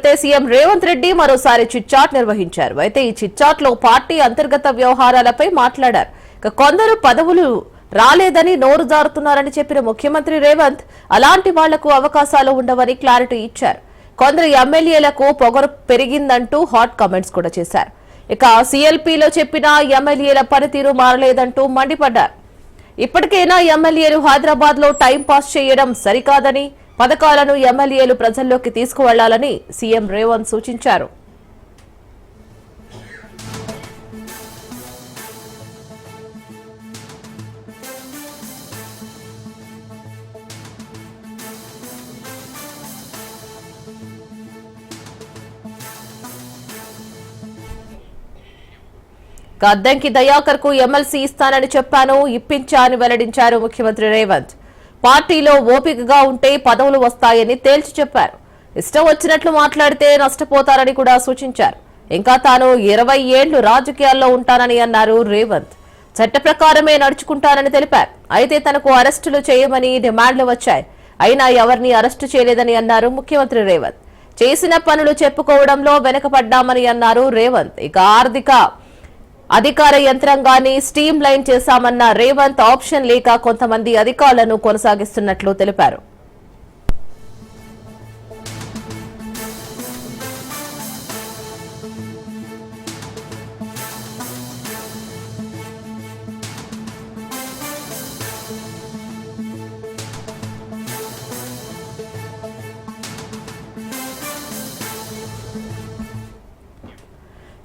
చూసుకుంటే సీఎం రేవంత్ రెడ్డి మరోసారి చిట్చాట్ నిర్వహించారు. అయితే ఈ చిట్చాట్ లో పార్టీ అంతర్గత వ్యవహారాలపై మాట్లాడారు. కొందరు పదవులు రాలేదని నోరు జారుతున్నారని చెప్పిన ముఖ్యమంత్రి రేవంత్ అలాంటి వాళ్లకు అవకాశాలు ఉండవని క్లారిటీ ఇచ్చారు. కొందరు ఎమ్మెల్యేలకు పొగరు పెరిగిందంటూ హాట్ కామెంట్స్ కూడా చేశారు. ఇక సీఎల్పీలో చెప్పిన ఎమ్మెల్యేల పనితీరు మారలేదంటూ మండిపడ్డారు. ఇప్పటికైనా ఎమ్మెల్యేలు హైదరాబాద్ లో టైం పాస్ చేయడం సరికాదని, పథకాలను ఎమ్మెల్యేలు ప్రజల్లోకి తీసుకువెళ్లాలని సీఎం రేవంత్ సూచించారు. అద్దంకి దయాకర్ కు ఎమ్మెల్సీ ఇస్తానని చెప్పాను, ఇప్పించా అని వెల్లడించారు ముఖ్యమంత్రి రేవంత్. పార్టీలో ఓపికగా ఉంటే పదవులు వస్తాయని తేల్చి చెప్పారు. ఇష్టం వచ్చినట్లు మాట్లాడితే నష్టపోతారని కూడా సూచించారు. ఇంకా తాను 20 ఏళ్లు రాజకీయాల్లో ఉంటానని అన్నారు రేవంత్. చట్ట ప్రకారమే నడుచుకుంటానని తెలిపారు. అయితే తనకు అరెస్టులు చేయమని డిమాండ్లు వచ్చాయి. అయినా ఎవరిని అరెస్టు చేయలేదని అన్నారు ముఖ్యమంత్రి రేవంత్. చేసిన పనులు చెప్పుకోవడంలో వెనకపడ్డామని అన్నారు రేవంత్. ఇక అధికార యంత్రాంగాన్ని స్ట్రీమ్ లైన్ చేశామన్న రేవంత్ ఆప్షన్ లేక కొంతమంది అధికారులను కొనసాగిస్తున్నట్లు తెలిపారు.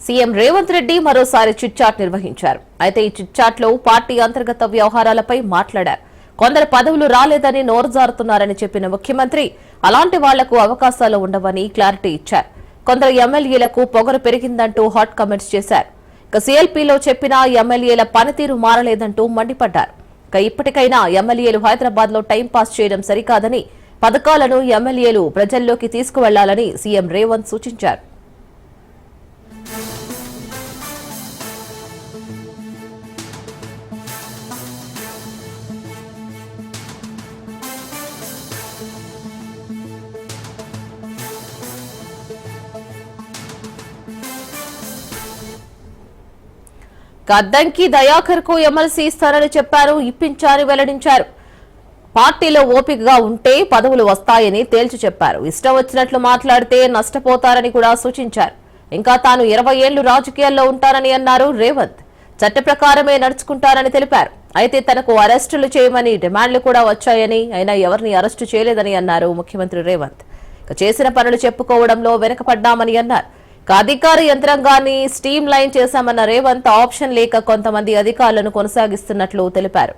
సీఎం రేవంత్ రెడ్డి మరోసారి చిట్చాట్ నిర్వహించారు. అయితే ఈ చిట్చాట్ లో పార్టీ అంతర్గత వ్యవహారాలపై మాట్లాడారు. కొందరు పదవులు రాలేదని నోరు జారుతున్నారని చెప్పిన ముఖ్యమంత్రి అలాంటి వాళ్లకు అవకాశాలు ఉండవని క్లారిటీ ఇచ్చారు. కొందరు ఎమ్మెల్యేలకు పొగరు పెరిగిందంటూ హాట్ కామెంట్స్ చేశారు. ఇక సీఎల్పీలో చెప్పిన ఎమ్మెల్యేల పనితీరు మారలేదంటూ మండిపడ్డారు. ఇక ఇప్పటికైనా ఎమ్మెల్యేలు హైదరాబాద్ లో టైం పాస్ చేయడం సరికాదని, పథకాలను ఎమ్మెల్యేలు ప్రజల్లోకి తీసుకువెళ్లాలని సీఎం రేవంత్ సూచించారు. అద్దంకి దయాకర్ కు ఎమ్మెల్సీ ఇస్తానని చెప్పారు, ఇప్పించారని వెల్లడించారు. పార్టీలో ఓపికగా ఉంటే పదవులు వస్తాయని తేల్చి చెప్పారు. ఇష్టం వచ్చినట్లు మాట్లాడితే నష్టపోతారని కూడా సూచించారు. ఇంకా తాను 20 ఏళ్లు రాజకీయాల్లో ఉంటానని అన్నారు రేవంత్. చట్ట ప్రకారమే నడుచుకుంటారని తెలిపారు. అయితే తనకు అరెస్టులు చేయమని డిమాండ్లు కూడా వచ్చాయని, అయినా ఎవరిని అరెస్టు చేయలేదని అన్నారు ముఖ్యమంత్రి రేవంత్. చేసిన పనులు చెప్పుకోవడంలో వెనకపడ్డామని అన్నారు. అధికార యంత్రాంగాన్ని స్ట్రీమ్ లైన్ చేశామన్న రేవంత్ ఆప్షన్ లేక కొంతమంది అధికారులను కొనసాగిస్తున్నట్లు తెలిపారు.